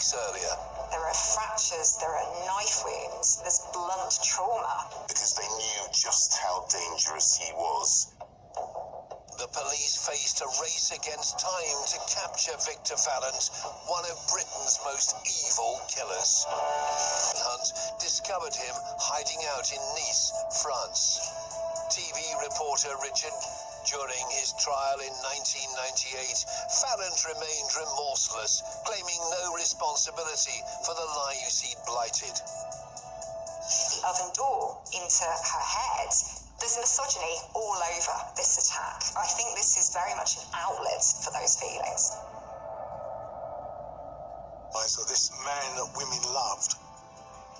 weeks earlier. There are fractures, there are knife wounds, there's blunt trauma. Because they knew just how dangerous he was. The police faced a race against time to capture Victor Farrant, one of Britain's most evil killers. Hunt discovered him hiding out in Nice, France. TV reporter Richard, during his trial in 1998, Farrant remained remorseless, claiming no responsibility for the lives he'd blighted. The oven door into her head. There's misogyny all over this attack. I think this is very much an outlet for those feelings. So this man that women loved.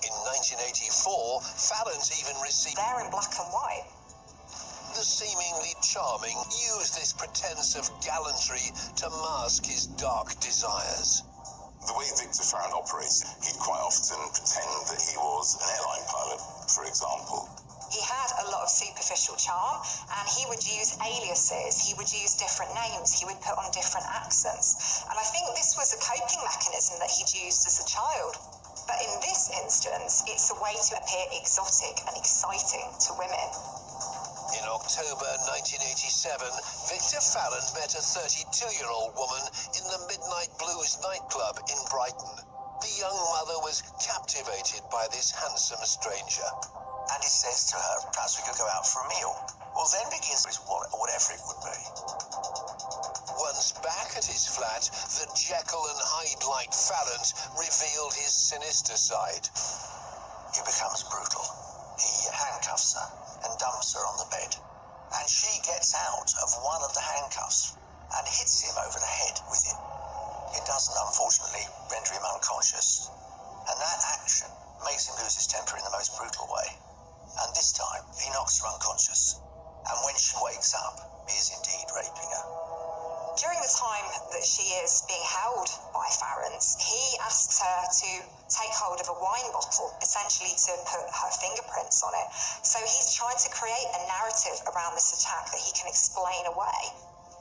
In 1984, Farrant even received... They're in black and white. The seemingly charming used this pretense of gallantry to mask his dark desires. The way Victor Farrant operated, he'd quite often pretend that he was an airline pilot, for example. He had a lot of superficial charm, and he would use aliases, he would use different names, he would put on different accents. And I think this was a coping mechanism that he'd used as a child. But in this instance, it's a way to appear exotic and exciting to women. In October 1987, Victor Farrant met a 32-year-old woman in the Midnight Blues nightclub in Brighton. The young mother was captivated by this handsome stranger. And he says to her, perhaps we could go out for a meal. Well, then begins his wallet, or whatever it would be. Once back at his flat, the Jekyll and Hyde-like Farrant revealed his sinister side. He becomes brutal. He handcuffs her and dumps her on the bed. And she gets out of one of the handcuffs and hits him over the head with it. It doesn't, unfortunately, render him unconscious. And that action makes him lose his temper in the most brutal way. And this time, he knocks her unconscious. And when she wakes up, he is indeed raping her. During the time that she is being held by Farrant, he asks her to take hold of a wine bottle, essentially to put her fingerprints on it. So he's trying to create a narrative around this attack that he can explain away.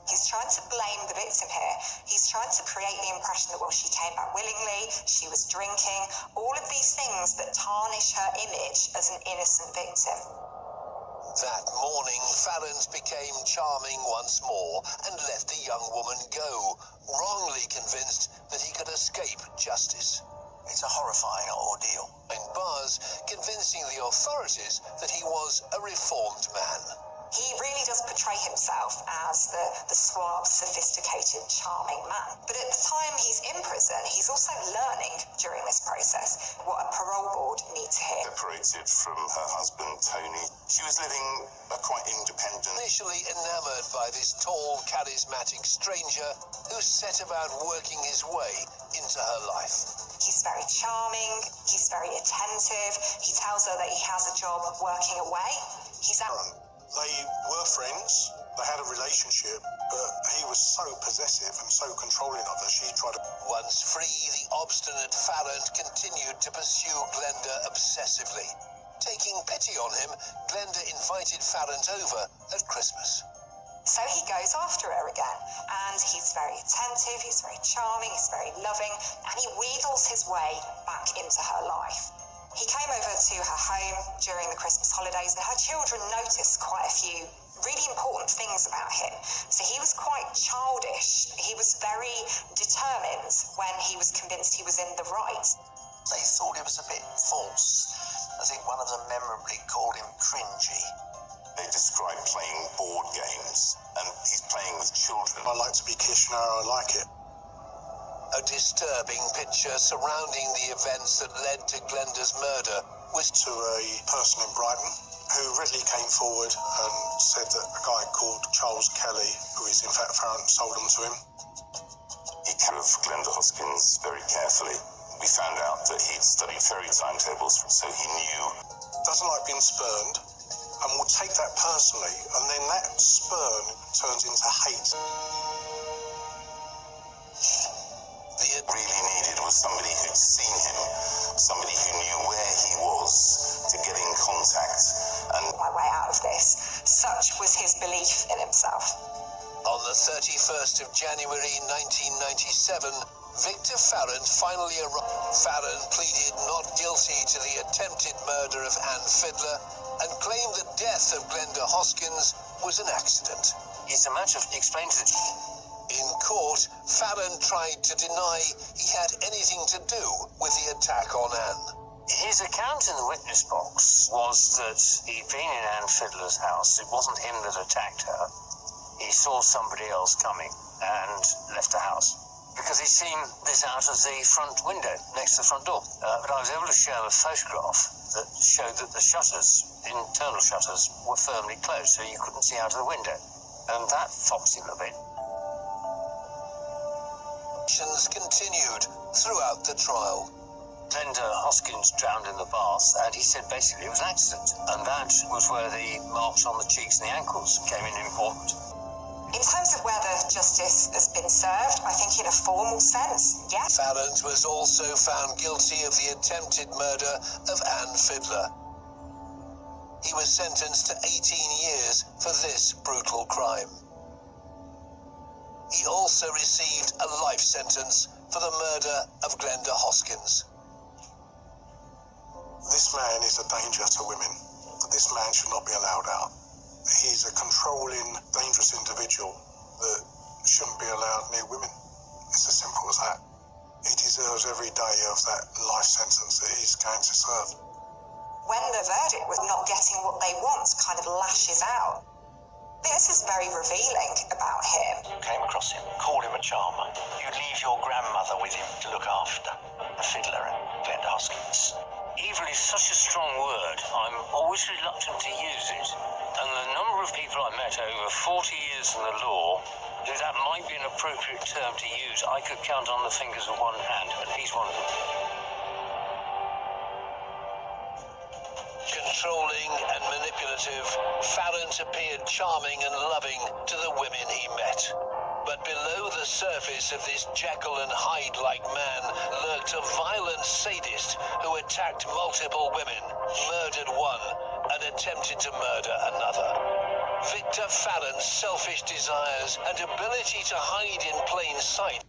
He's trying to blame the victim here. He's trying to create the impression that, well, she came back willingly, she was drinking, all of these things that tarnish her image as an innocent victim. That morning, Farrant became charming once more and let the young woman go, wrongly convinced that he could escape justice. It's a horrifying ordeal. In bars, convincing the authorities that he was a reformed man. He really does portray himself as the suave, sophisticated, charming man. But at the time he's in prison, he's also learning during this process what a parole board need to hear. Separated from her husband, Tony, she was living a quite independent... Initially enamored by this tall, charismatic stranger who set about working his way into her life. He's very charming, he's very attentive, he tells her that he has a job working away. He's out... They were friends, they had a relationship, but he was so possessive and so controlling of her, she tried to... Once free, the obstinate Farrant continued to pursue Glenda obsessively. Taking pity on him, Glenda invited Farrant over at Christmas. So he goes after her again, and he's very attentive, he's very charming, he's very loving, and he wheedles his way back into her life. He came over to her home during the Christmas holidays, and her children noticed quite a few really important things about him. So he was quite childish. He was very determined when he was convinced he was in the right. They thought it was a bit false. I think one of them memorably called him cringy. They described playing board games, and he's playing with children. I like to be Kishner, I like it. A disturbing picture surrounding the events that led to Glenda's murder was to a person in Brighton who readily came forward and said that a guy called Charles Kelly, who is in fact Farrant, sold them to him. He care of Glenda Hoskins very carefully. We found out that he'd studied fairy timetables, so he knew. Doesn't like being spurned and will take that personally, and then that spurn turns into hate. The really needed was somebody who'd seen him, somebody who knew where he was to get in contact. And my way out of this, such was his belief in himself. On the 31st of January 1997, Victor Farrant finally arrived. Farrant pleaded not guilty to the attempted murder of Anne Fiddler and claimed the death of Glenda Hoskins was an accident. It's a matter of explaining to the... In court, Farrant tried to deny he had anything to do with the attack on Anne. His account in the witness box was that he'd been in Anne Fiddler's house. It wasn't him that attacked her. He saw somebody else coming and left the house because he'd seen this out of the front window next to the front door. But I was able to show a photograph that showed that the shutters, internal shutters, were firmly closed, so you couldn't see out of the window. And that foxed him a bit. Continued throughout the trial. Glenda Hoskins drowned in the bath, and he said basically it was an accident. And that was where the marks on the cheeks and the ankles came in important. In terms of whether justice has been served, I think in a formal sense, yes. Farrant was also found guilty of the attempted murder of Anne Fiddler. He was sentenced to 18 years for this brutal crime. He also received a life sentence for the murder of Glenda Hoskins. This man is a danger to women. This man should not be allowed out. He's a controlling, dangerous individual that shouldn't be allowed near women. It's as simple as that. He deserves every day of that life sentence that he's going to serve. When the verdict was not getting what they want, kind of lashes out. This is very revealing about him. You came across him, called him a charmer. You'd leave your grandmother with him to look after the Fiddler and Glenda Hoskins. Evil is such a strong word. I'm always reluctant to use it. And the number of people I met over 40 years in the law who that might be an appropriate term to use, I could count on the fingers of one hand, and he's one of them. Controlling and manipulative, Farrant appeared charming and loving to the women he met. But below the surface of this Jekyll and Hyde-like man lurked a violent sadist who attacked multiple women, murdered one, and attempted to murder another. Victor Farrant's selfish desires and ability to hide in plain sight